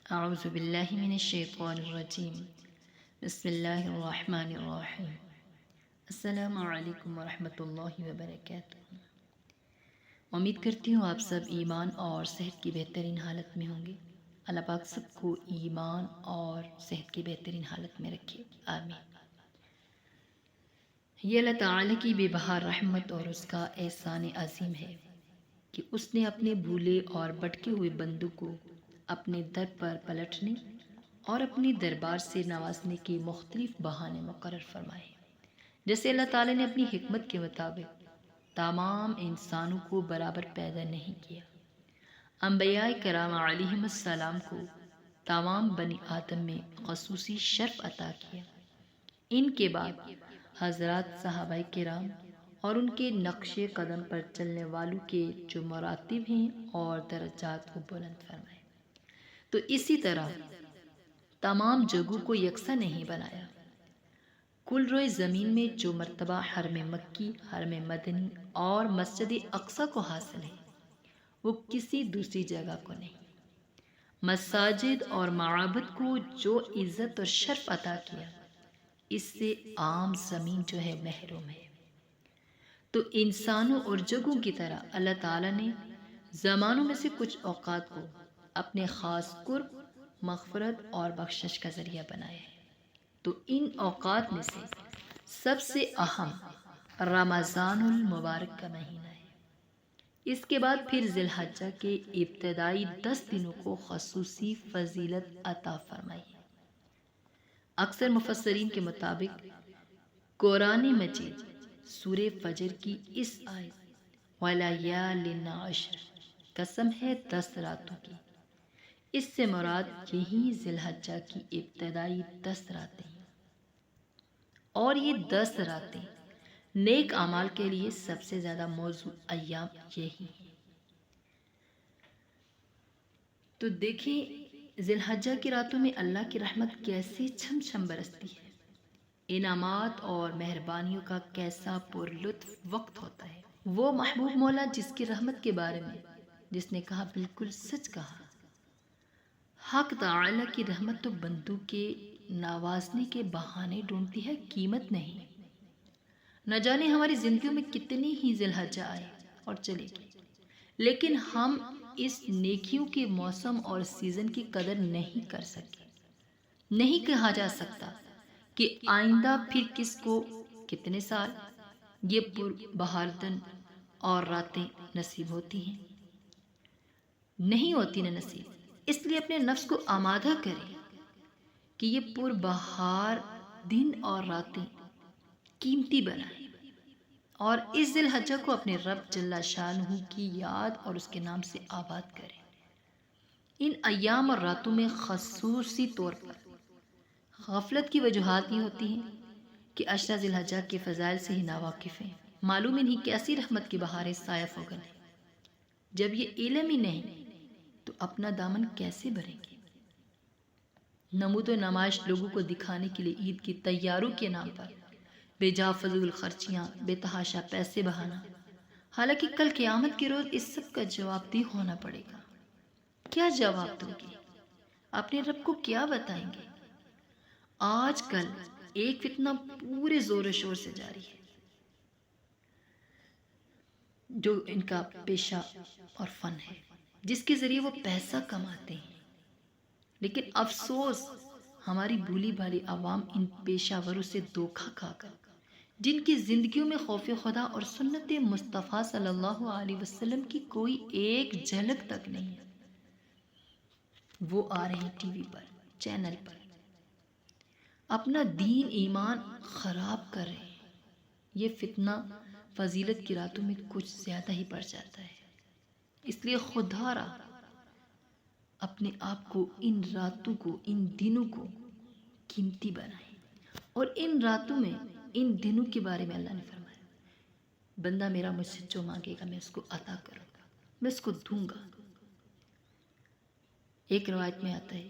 اعوذ باللہ من الشیطان الرجیم بسم اللہ الرحمن الرحیم السلام علیکم ورحمۃ اللہ وبرکاتہ۔ امید کرتی ہوں آپ سب ایمان اور صحت کی بہترین حالت میں ہوں گے۔ اللہ پاک سب کو ایمان اور صحت کی بہترین حالت میں رکھے، آمین۔ یہ اللہ تعالی کی بے بہار رحمت اور اس کا احسان عظیم ہے کہ اس نے اپنے بھولے اور بھٹکے ہوئے بندوں کو اپنے در پر پلٹنے اور اپنے دربار سے نوازنے کے مختلف بہانے مقرر فرمائے۔ جیسے اللہ تعالی نے اپنی حکمت کے مطابق تمام انسانوں کو برابر پیدا نہیں کیا، انبیاء کرام علیہم السلام کو تمام بنی آدم میں خصوصی شرف عطا کیا۔ ان کے بعد حضرات صحابہ کرام اور ان کے نقش قدم پر چلنے والوں کے جو مراتب ہیں اور درجات کو بلند فرمائے، تو اسی طرح تمام جگہوں کو یکساں نہیں بنایا۔ کل روئے زمین میں جو مرتبہ حرم مکی، حرم مدنی اور مسجد اقصی کو حاصل ہے، وہ کسی دوسری جگہ کو نہیں۔ مساجد اور معابد کو جو عزت اور شرف عطا کیا، اس سے عام زمین جو ہے محروم ہے۔ تو انسانوں اور جگہوں کی طرح اللہ تعالیٰ نے زمانوں میں سے کچھ اوقات کو اپنے خاص قرب، مغفرت اور بخشش کا ذریعہ بنایا ہے۔ تو ان اوقات میں سے سب سے اہم رمضان المبارک کا مہینہ ہے۔ اس کے بعد پھر ذی الحجہ کے ابتدائی 10 دنوں کو خصوصی فضیلت عطا فرمائی ہے۔ اکثر مفسرین کے مطابق قرآن مجید سورہ فجر کی اس آیت وَلَيَالٍ عَشْرٍ قسم ہے 10 راتوں کی، اس سے مراد یہی ذی الحجہ کی ابتدائی 10 راتیں ہیں، اور یہ 10 راتیں نیک اعمال کے لیے سب سے زیادہ موزوں ایام یہی ہیں۔ تو دیکھیں ذی الحجہ کی راتوں میں اللہ کی رحمت کیسے چھم چھم برستی ہے، انعامات اور مہربانیوں کا کیسا پر لطف وقت ہوتا ہے۔ وہ محبوب مولا جس کی رحمت کے بارے میں جس نے کہا بالکل سچ کہا۔ حق تعالی کی رحمت تو بندوں کے نوازنے کے بہانے ڈھونڈتی ہے، قیمت نہیں۔ نہ جانے ہماری زندگیوں میں کتنی ہی ذی الحجہ آئے اور چلے گی، لیکن ہم اس نیکیوں کے موسم اور سیزن کی قدر نہیں کر سکے۔ نہیں کہا جا سکتا کہ آئندہ پھر کس کو کتنے سال یہ پر بہار دن اور راتیں نصیب ہوتی ہیں، نہیں ہوتی نہ نصیب۔ اس لیے اپنے نفس کو آمادہ کریں کہ یہ پر بہار دن اور راتیں قیمتی بنائیں، اور اس ذی الحجہ کو اپنے رب جل شانہ کی یاد اور اس کے نام سے آباد کریں۔ ان ایام اور راتوں میں خصوصی طور پر غفلت کی وجوہات یہ ہوتی ہیں کہ عشرہ ذی الحجہ کے فضائل سے ہی ناواقف ہیں، معلوم ہی نہیں کیسی رحمت کی بہاریں سایہ فوگن ہیں۔ جب یہ علم ہی نہیں تو اپنا دامن کیسے بھریں گے؟ نمود و نمائش لوگوں کو دکھانے کے لیے عید کی تیاروں کے نام پر بے جا فضول خرچیاں، بے تحاشا پیسے بہانا، حالانکہ کل قیامت کے روز اس سب کا جواب دہ ہونا پڑے گا۔ کیا جواب دو گے؟ اپنے رب کو کیا بتائیں گے؟ آج کل ایک فتنہ پورے زور و شور سے جاری ہے، جو ان کا پیشہ اور فن ہے، جس کے ذریعے وہ پیسہ کماتے ہیں، لیکن افسوس ہماری بھولی بھالی عوام ان پیشہ وروں سے دھوکہ کھا کر، جن کی زندگیوں میں خوف خدا اور سنت مصطفیٰ صلی اللہ علیہ وسلم کی کوئی ایک جھلک تک نہیں ہے، وہ آ رہے ہیں ٹی وی پر، چینل پر، اپنا دین ایمان خراب کر رہے ہیں۔ یہ فتنہ فضیلت کی راتوں میں کچھ زیادہ ہی بڑھ جاتا ہے۔ اس لیے خدا را اپنے آپ کو، ان راتوں کو، ان دنوں کو قیمتی بنائیں، اور ان راتوں میں، ان دنوں کے بارے میں اللہ نے فرمایا، بندہ میرا مجھ سے جو مانگے گا میں اس کو عطا کروں گا، میں اس کو دوں گا۔ ایک روایت میں آتا ہے،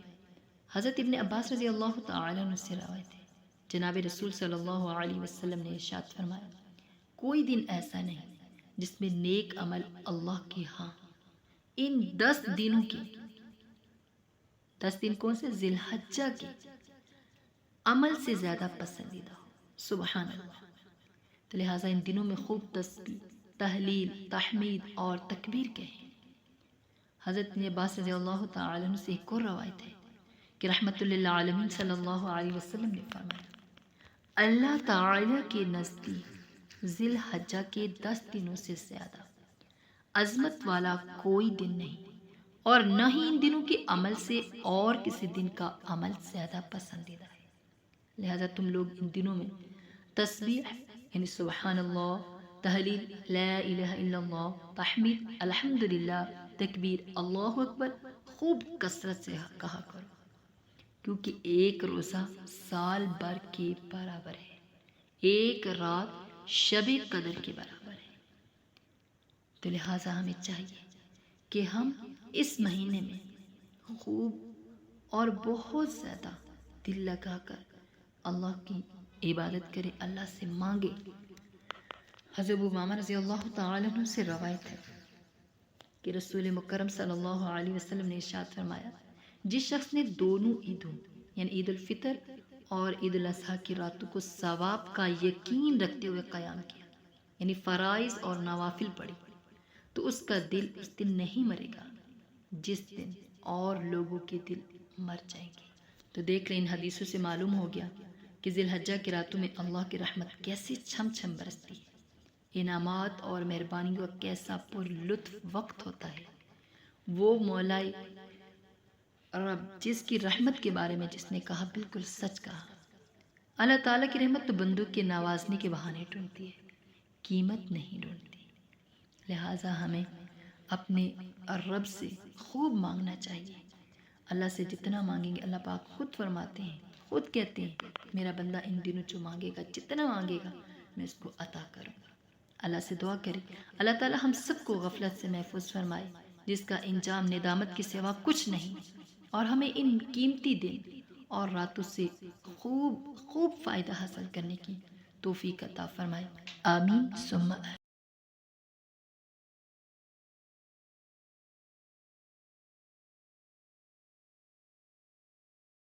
حضرت ابن عباس رضی اللہ تعالی عنہ سے روایت ہے، جناب رسول صلی اللہ علیہ وسلم نے ارشاد فرمایا، کوئی دن ایسا نہیں جس میں نیک عمل اللہ کے ہاں ان 10 دنوں کے 10 دن کون سے؟ ذی الحجہ کے عمل سے زیادہ پسندیدہ ہو۔ سبحان اللہ۔ تو لہٰذا ان دنوں میں خوب تسبیح، تحلیل، تحمید اور تکبیر کہیں۔ حضرت ابن عباس رضی اللہ تعالی عنہ سے ایک اور روایت ہے کہ رحمت للعالمین صلی اللہ علیہ وسلم نے فرمایا، اللہ تعالی کے نزدیک ذی الحجہ کے 10 دنوں سے زیادہ عظمت والا کوئی دن نہیں، اور نہ ہی ان دنوں کے عمل سے اور کسی دن کا عمل زیادہ پسندیدہ ہے۔ لہذا تم لوگ ان دنوں میں تسبیح یعنی سبحان اللہ، تحلیل لا الہ الا اللہ، تحمید الحمدللہ، تکبیر اللہ اکبر خوب کثرت سے کہا کرو، کیونکہ ایک روزہ سال بھر کے برابر ہے، ایک رات شب قدر کے برابر ہے۔ تو لہٰذا ہمیں چاہیے کہ ہم اس مہینے میں خوب اور بہت زیادہ دل لگا کر اللہ کی عبادت کرے، اللہ سے مانگے۔ حضرت ابو امامہ رضی اللہ تعالی عنہ سے روایت ہے کہ رسول مکرم صلی اللہ علیہ وسلم نے ارشاد فرمایا، جس شخص نے دونوں عیدوں یعنی عید الفطر اور عید الاضحیٰ کی راتوں کو ثواب کا یقین رکھتے ہوئے قیام کیا، یعنی فرائض اور نوافل پڑھی، تو اس کا دل اس دن نہیں مرے گا جس دن اور لوگوں کے دل مر جائیں گے۔ تو دیکھ رہے ان حدیثوں سے معلوم ہو گیا کہ ذی الحجہ کی راتوں میں اللہ کی رحمت کیسے چھم چھم برستی ہے، انعامات اور مہربانیوں کا کیسا پر لطف وقت ہوتا ہے۔ وہ مولائے رب جس کی رحمت کے بارے میں جس نے کہا بالکل سچ کہا۔ اللہ تعالیٰ کی رحمت تو بندوں کے نوازنے کے بہانے ڈھونڈتی ہے، قیمت نہیں ڈھونڈتی۔ لہٰذا ہمیں اپنے رب سے خوب مانگنا چاہیے۔ اللہ سے جتنا مانگیں گے، اللہ پاک خود فرماتے ہیں، خود کہتے ہیں، میرا بندہ ان دنوں جو مانگے گا، جتنا مانگے گا میں اس کو عطا کروں گا۔ اللہ سے دعا کریں اللہ تعالیٰ ہم سب کو غفلت سے محفوظ فرمائے، جس کا انجام ندامت کے سوا کچھ نہیں، اور ہمیں ان قیمتی دن اور راتوں سے خوب فائدہ حاصل کرنے کی توفیق عطا فرمائے۔ آمین ثم آمین۔